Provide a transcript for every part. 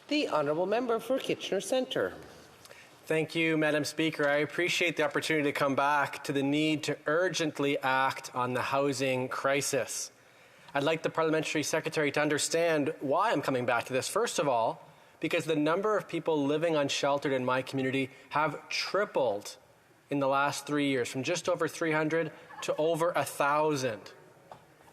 The Honourable Member for Kitchener Centre. Thank you, Madam Speaker. I appreciate the opportunity to come back to the need to urgently act on the housing crisis. I'd like the Parliamentary Secretary to understand why I'm coming back to this. First of all, because the number of people living unsheltered in my community have tripled in the last 3 years, from just over 300 to over 1,000.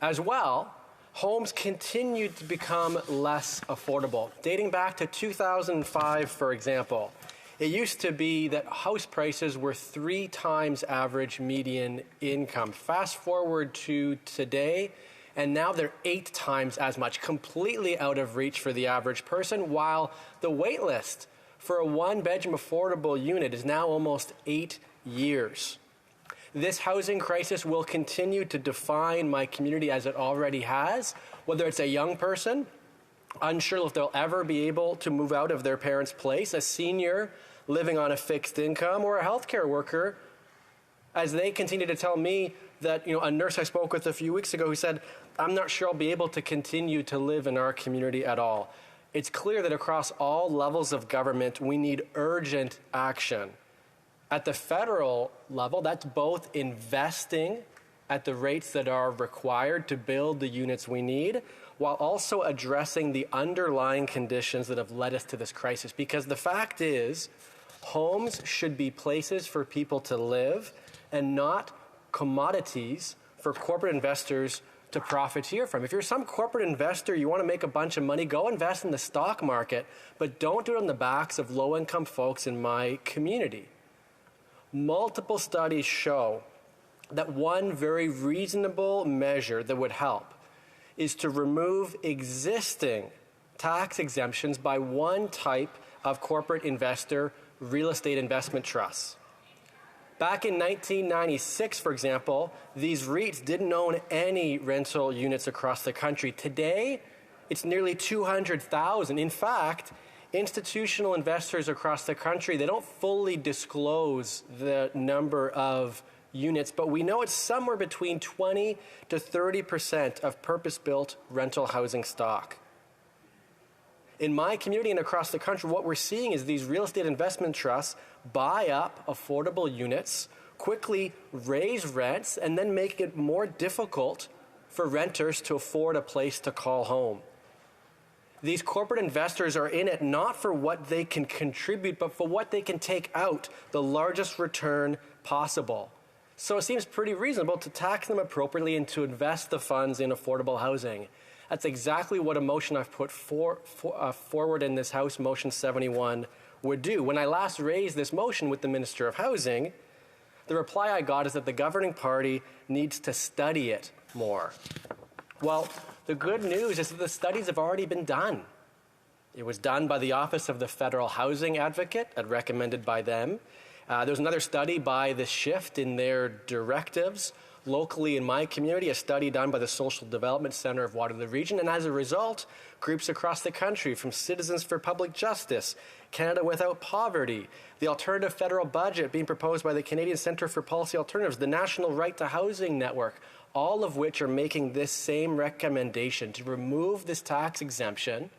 As well, homes continue to become less affordable. Dating back to 2005, for example, it used to be that house prices were 3 times average median income. Fast forward to today, and now they're 8 times as much, completely out of reach for the average person, while the wait list for a one-bedroom affordable unit is now almost 8 years. This housing crisis will continue to define my community as it already has, whether it's a young person, unsure if they'll ever be able to move out of their parents' place, a senior living on a fixed income, or a healthcare worker, as they continue to tell me that, a nurse I spoke with a few weeks ago who said, I'm not sure I'll be able to continue to live in our community at all. It's clear that across all levels of government, we need urgent action. At the federal level, that's both investing at the rates that are required to build the units we need, while also addressing the underlying conditions that have led us to this crisis. Because the fact is, homes should be places for people to live and not commodities for corporate investors to profiteer from. If you're some corporate investor, you want to make a bunch of money, go invest in the stock market, but don't do it on the backs of low-income folks in my community. Multiple studies show that one very reasonable measure that would help is to remove existing tax exemptions by one type of corporate investor, real estate investment trusts. Back in 1996, for example, these REITs didn't own any rental units across the country. Today, it's nearly 200,000. In fact, institutional investors across the country, they don't fully disclose the number of units, but we know it's somewhere between 20 to 30% of purpose-built rental housing stock. In my community and across the country, what we're seeing is these real estate investment trusts buy up affordable units, quickly raise rents, and then make it more difficult for renters to afford a place to call home. These corporate investors are in it not for what they can contribute, but for what they can take out, the largest return possible. So it seems pretty reasonable to tax them appropriately and to invest the funds in affordable housing. That's exactly what a motion I've put forward in this House, Motion 71, would do. When I last raised this motion with the Minister of Housing, the reply I got is that the governing party needs to study it more. Well, the good news is that the studies have already been done. It was done by the Office of the Federal Housing Advocate, and recommended by them. There was another study by the Shift in their directives. Locally in my community, a study done by the Social Development Centre of Waterloo Region, and as a result, groups across the country, from Citizens for Public Justice, Canada Without Poverty, the alternative federal budget being proposed by the Canadian Centre for Policy Alternatives, the National Right to Housing Network, all of which are making this same recommendation to remove this tax exemption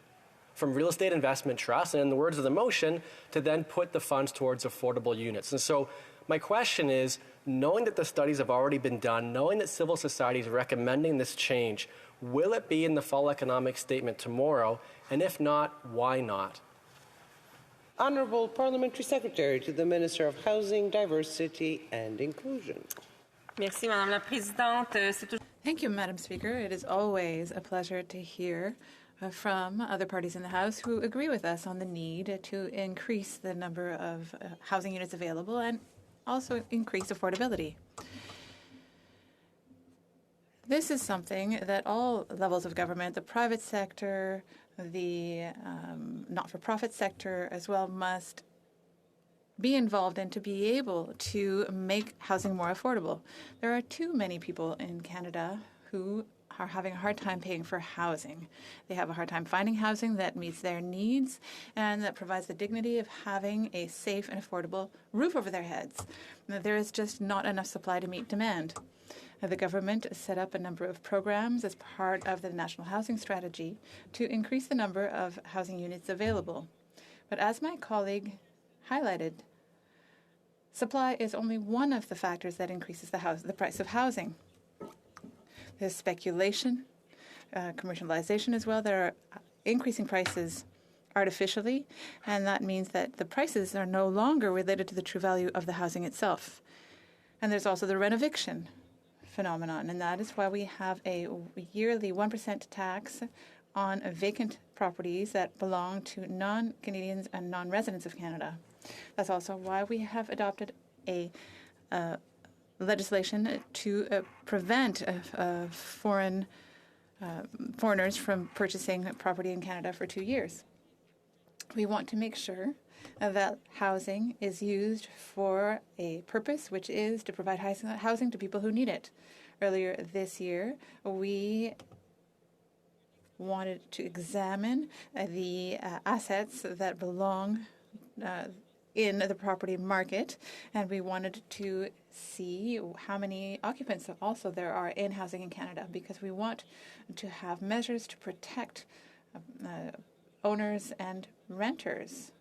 from real estate investment trusts, and in the words of the motion, to then put the funds towards affordable units. And so my question is, knowing that the studies have already been done, knowing that civil society is recommending this change, will it be in the fall economic statement tomorrow? And if not, why not? Honourable Parliamentary Secretary to the Minister of Housing, Diversity and Inclusion. Merci, Madame la Présidente. Thank you, Madam Speaker. It is always a pleasure to hear from other parties in the House who agree with us on the need to increase the number of housing units available and also increase affordability. This is something that all levels of government, the private sector, the not-for-profit sector as well, must be involved in to be able to make housing more affordable. There are too many people in Canada who are having a hard time paying for housing. They have a hard time finding housing that meets their needs and that provides the dignity of having a safe and affordable roof over their heads. There is just not enough supply to meet demand. The government set up a number of programs as part of the National Housing Strategy to increase the number of housing units available. But as my colleague highlighted, supply is only one of the factors that increases the price of housing. There's speculation, commercialization as well. There are increasing prices artificially, and that means that the prices are no longer related to the true value of the housing itself. And there's also the renoviction phenomenon, and that is why we have a yearly 1% tax on vacant properties that belong to non-Canadians and non-residents of Canada. That's also why we have adopted a legislation to prevent foreigners from purchasing property in Canada for 2 years. We want to make sure that housing is used for a purpose, which is to provide housing to people who need it. Earlier this year, we wanted to examine the assets that belong in the property market, and we wanted to see how many occupants also there are in housing in Canada, because we want to have measures to protect owners and renters.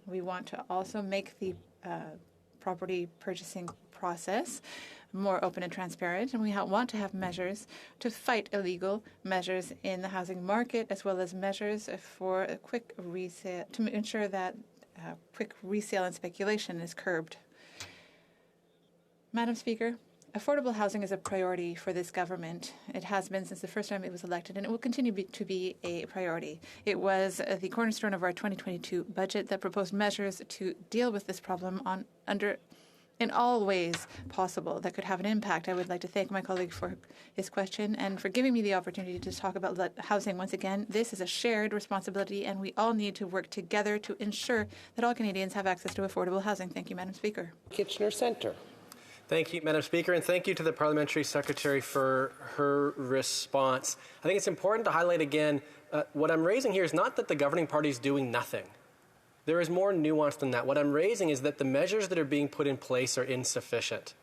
We want to also make the property purchasing process more open and transparent, and we want to have measures to fight illegal measures in the housing market, as well as measures for a quick resale, to ensure that quick resale and speculation is curbed. Madam Speaker, affordable housing is a priority for this government. It has been since the first time it was elected, and it will continue to be a priority. It was the cornerstone of our 2022 budget that proposed measures to deal with this problem in all ways possible that could have an impact. I would like to thank my colleague for his question and for giving me the opportunity to talk about housing once again. This is a shared responsibility, and we all need to work together to ensure that all Canadians have access to affordable housing. Thank you, Madam Speaker. Kitchener Centre. Thank you, Madam Speaker, and thank you to the Parliamentary Secretary for her response. I think it's important to highlight again, what I'm raising here is not that the governing party is doing nothing. There is more nuance than that. What I'm raising is that the measures that are being put in place are insufficient.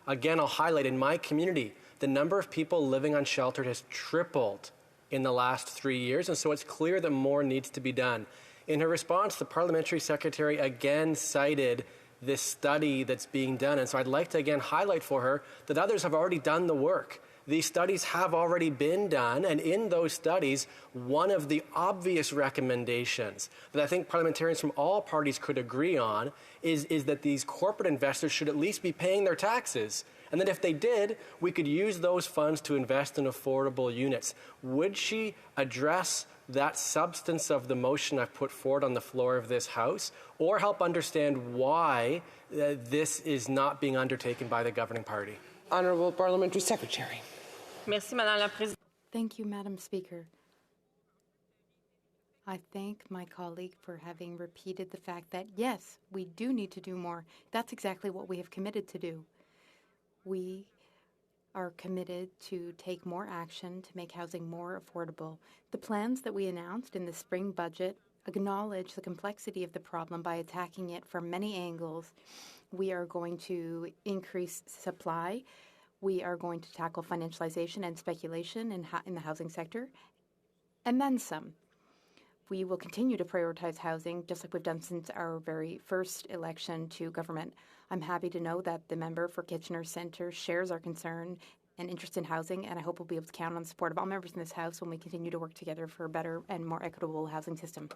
Again, I'll highlight, in my community, the number of people living unsheltered has tripled in the last 3 years, and so it's clear that more needs to be done. In her response, the Parliamentary Secretary again cited this study that's being done, and so I'd like to again highlight for her that others have already done the work. These studies have already been done, and in those studies, one of the obvious recommendations that I think parliamentarians from all parties could agree on is that these corporate investors should at least be paying their taxes, and that if they did, we could use those funds to invest in affordable units. Would she address that substance of the motion I've put forward on the floor of this House, or help understand why this is not being undertaken by the governing party? Honourable Parliamentary Secretary. Merci, Madame la Présidente. Thank you, Madam Speaker. I thank my colleague for having repeated the fact that, yes, we do need to do more. That's exactly what we have committed to do. We are committed to take more action to make housing more affordable. The plans that we announced in the spring budget acknowledge the complexity of the problem by attacking it from many angles. We are going to increase supply. We are going to tackle financialization and speculation in the housing sector, and then some. We will continue to prioritize housing, just like we've done since our very first election to government. I'm happy to know that the member for Kitchener Centre shares our concern and interest in housing, and I hope we'll be able to count on the support of all members in this House when we continue to work together for a better and more equitable housing system.